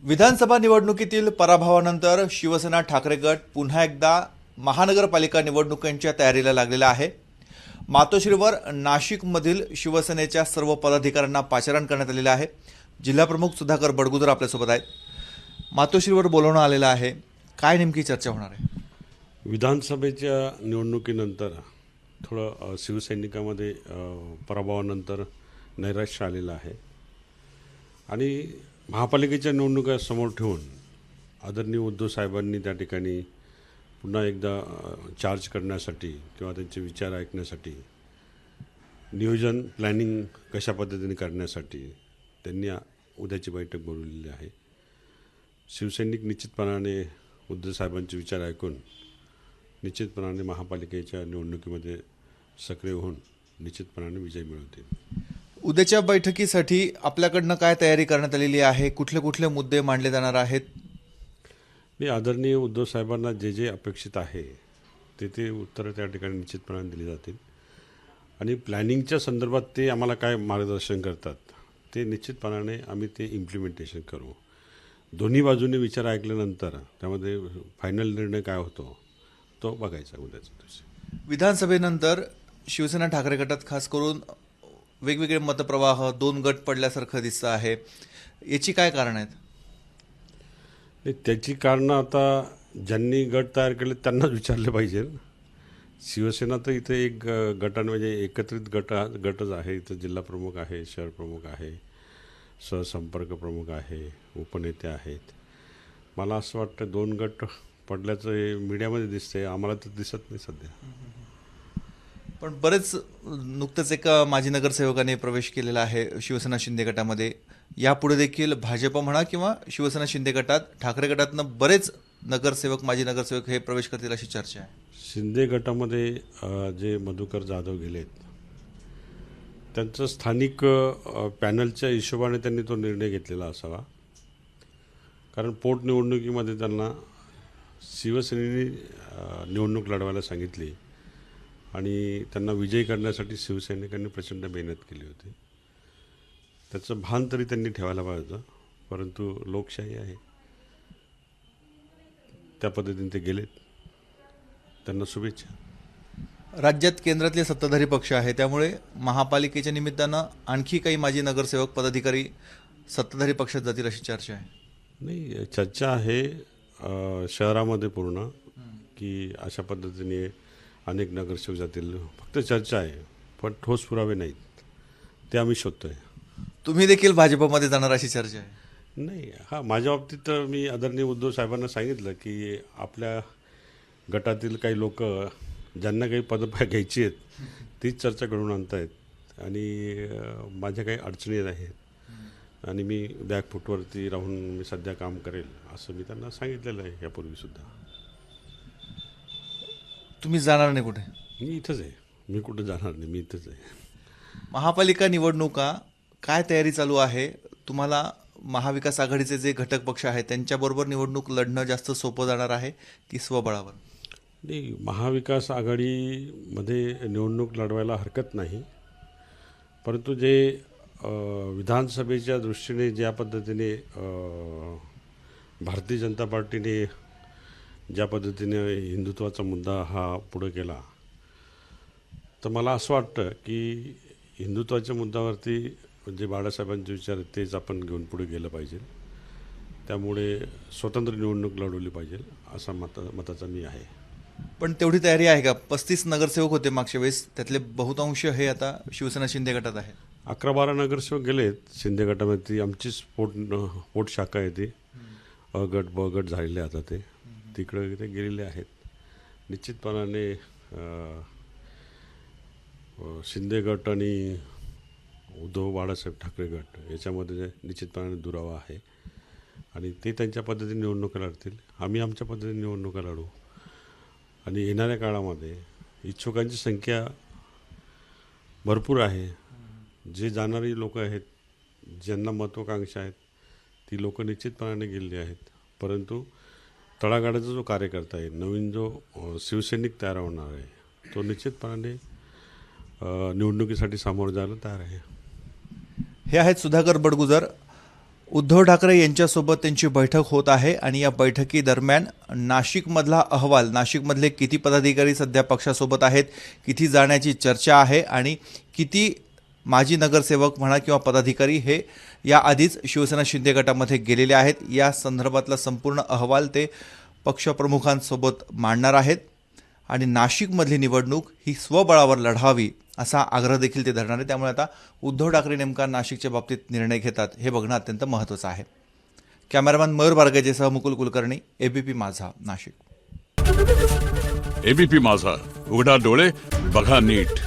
विधानसभा निवडणुकीतील पराभवानंतर शिवसेना ठाकरे गट पुन्हा एकदा महानगरपालिका निवडणुकांच्या तयारीला लागलेला आहे। मातोश्रीवर नाशिकमधील शिवसेनेच्या सर्व पदाधिकाऱ्यांना पाचारण करण्यात आलेले आहे। जिल्हाप्रमुख सुधाकर बडगुजर आपल्यासोबत आहेत। मातोश्रीवर बोलवणं आलेलं आहे, काय नेमकी चर्चा होणार आहे? विधानसभेच्या निवडणुकीनंतर थोडं शिवसैनिकामध्ये पराभवानंतर नैराश्य आलेलं आहे आणि महापालिकेच्या निवडणुका समोर ठेवून आदरणीय उद्धव साहेबांनी त्या ठिकाणी पुन्हा एकदा चार्ज करण्यासाठी किंवा त्यांचे विचार ऐकण्यासाठी नियोजन प्लॅनिंग कशा पद्धतीने करण्यासाठी त्यांनी उद्याची बैठक बोलवलेली आहे। शिवसैनिक निश्चितपणाने उद्धव साहेबांचे विचार ऐकून निश्चितपणाने महापालिकेच्या निवडणुकीमध्ये सक्रिय होऊन निश्चितपणाने विजय मिळवतील। उद्याच्या बैठकीसाठी आपल्याकडनं काय तयारी करण्यात आलेली आहे? कुठले कुठले मुद्दे मांडले जाणार आहेत? मी आदरणीय उद्धव साहेबांना जे जे अपेक्षित आहे ते उत्तरं त्या ठिकाणी निश्चितपणाने दिली जातील आणि प्लॅनिंगच्या संदर्भात ते आम्हाला काय मार्गदर्शन करतात ते निश्चितपणाने आम्ही ते इम्प्लिमेंटेशन करू। दोन्ही बाजूने विचार ऐकल्यानंतर त्यामध्ये फायनल निर्णय काय होतो तो बघायचा उद्याच्या दिवशी। विधानसभेनंतर शिवसेना ठाकरे गटात खास करून वेगवेगळे मतप्रवाह, दोन गट पडल्यासारखं दिसतं आहे, याची काय कारण आहेत? त्याची कारणं आता ज्यांनी गट तयार केले त्यांनाच विचारले पाहिजे। शिवसेना तर इथे एक गटाने म्हणजे एकत्रित गटच आहे। इथं जिल्हा प्रमुख आहे, शहर प्रमुख आहे, सहसंपर्क प्रमुख आहे, उपनेते आहेत। मला असं वाटतं दोन गट पडल्याचं हे मीडियामध्ये दिसतंय, आम्हाला तर दिसत नाही सध्या। पण बरेच नुकतंच एक माजी नगरसेवकाने प्रवेश केलेला आहे शिवसेना शिंदे गटामध्ये। यापुढे देखील भाजप म्हणा किंवा शिवसेना शिंदे गटात ठाकरे गटातनं बरेच नगरसेवक, माजी नगरसेवक हे प्रवेश करतील अशी चर्चा आहे। शिंदे गटामध्ये जे मधुकर जाधव गेलेत त्यांचं स्थानिक पॅनलच्या हिशोबाने त्यांनी तो निर्णय घेतलेला असावा, कारण पोटनिवडणुकीमध्ये त्यांना शिवसेनेने निवडणूक लढवायला सांगितली आणि त्यांना विजयी करण्यासाठी शिवसैनिकांनी प्रचंड मेहनत केली होती। त्याचं भान तरी त्यांनी ठेवायला पाहिजे होतं, परंतु लोकशाही आहे, त्या पद्धतीने ते गेलेत। त्यांना शुभेच्छा। राज्यात केंद्रातले सत्ताधारी पक्ष आहे, त्यामुळे महापालिकेच्या निमित्तानं आणखी काही माजी नगरसेवक, पदाधिकारी सत्ताधारी पक्षात जातील अशी चर्चा आहे। नाही, चर्चा आहे शहरामध्ये पूर्ण की अशा पद्धतीने अनेक नगरसेवक जातील, फक्त चर्चा आहे, पण ठोस पुरावे नाहीत, ते आम्ही शोधतोय। तुम्ही देखील भाजपमध्ये जाणार अशी चर्चा आहे? नाही, हां, माझ्या बाबतीत तर मी आदरणीय उद्धव साहेबांना सांगितलं की आपल्या गटातील काही लोक ज्यांना काही पदं घ्यायची आहेत तीच चर्चा घडवून आणतायत आणि माझ्या काही अडचणी आहेत आणि मी बॅकफूटवरती राहून मी सध्या काम करेल असं मी त्यांना सांगितलेलं आहे यापूर्वीसुद्धा। तुम्ही जाणार नाही कुठे? मी इथंच आहे, मी कुठं जाणार नाही, मी इथंच आहे। महापालिका निवडणुका काय तयारी चालू आहे? तुम्हाला महाविकास आघाडीचे जे घटक पक्ष आहेत त्यांच्याबरोबर निवडणूक लढणं जास्त सोपं जाणार आहे की स्वबळावर? नाही, महाविकास आघाडीमध्ये निवडणूक लढवायला हरकत नाही, परंतु जे विधानसभेच्या दृष्टीने ज्या पद्धतीने भारतीय जनता पार्टीने ज्या पद्धतीने हिंदुत्वाचा मुद्दा हा पुढे केला, तर मला असं वाटतं की हिंदुत्वाच्या मुद्द्यावरती जे बाळासाहेबांचे विचार आहेत तेच आपण घेऊन पुढे गेलं पाहिजे। त्यामुळे स्वतंत्र निवडणूक लढवली पाहिजे असा मताचा मी आहे। पण तेवढी तयारी आहे का? 35 नगरसेवक होते मागच्या वेळेस, त्यातले बहुतांश हे आता शिवसेना शिंदे गटात आहेत। 11-12 नगरसेवक गेलेत शिंदे गटामध्ये, आमचीच पोट शाखा आहे ती, अ गट ब गट झालेले आता ते तिकडे ते गेलेले आहेत। निश्चितपणाने शिंदे गट आणि उद्धव बाळासाहेब ठाकरे गट याच्यामध्ये निश्चितपणाने दुरावा आहे आणि ते त्यांच्या पद्धतीने निवडणुका लढतील, आम्ही आमच्या पद्धतीने निवडणुका लढू आणि येणाऱ्या काळामध्ये इच्छुकांची संख्या भरपूर आहे। जे जाणारी लोक आहेत, ज्यांना महत्त्वाकांक्षा आहेत, ती लोक निश्चितपणाने गेलेली आहेत, परंतु तळागाळाचा जो कार्यकर्ता आहे, नवीन जो शिवसैनिक तयार होणार आहे, तो निश्चितपणाने निवडणुकीसाठी सामोरं जायला तयार आहे। हे आहेत सुधाकर बडगुजर, उद्धव ठाकरे यांच्यासोबत त्यांची बैठक होत आहे आणि या बैठकीदरम्यान नाशिकमधला अहवाल, नाशिकमधले किती पदाधिकारी सध्या पक्षासोबत आहेत, किती जाण्याची चर्चा आहे आणि किती माजी नगरसेवक म्हणा किंवा पदाधिकारी हे याआधीच शिवसेना शिंदे गटामध्ये गेलेले आहेत, या संदर्भातला संपूर्ण अहवाल ते पक्षप्रमुखांसोबत मांडणार आहेत आणि नाशिकमधली निवडणूक ही स्वबळावर लढावी असा आग्रह देखील ते धरणार आहे. त्यामुळे आता उद्धव ठाकरे नेमका नाशिकच्या बाबतीत निर्णय घेतात हे बघणं अत्यंत महत्त्वाचं आहे. कॅमेरामॅन मयूर बारगेजेसह मुकुल कुलकर्णी, एबीपी माझा, नाशिक. एबीपी माझा, उघडा डोळे बघा नीट.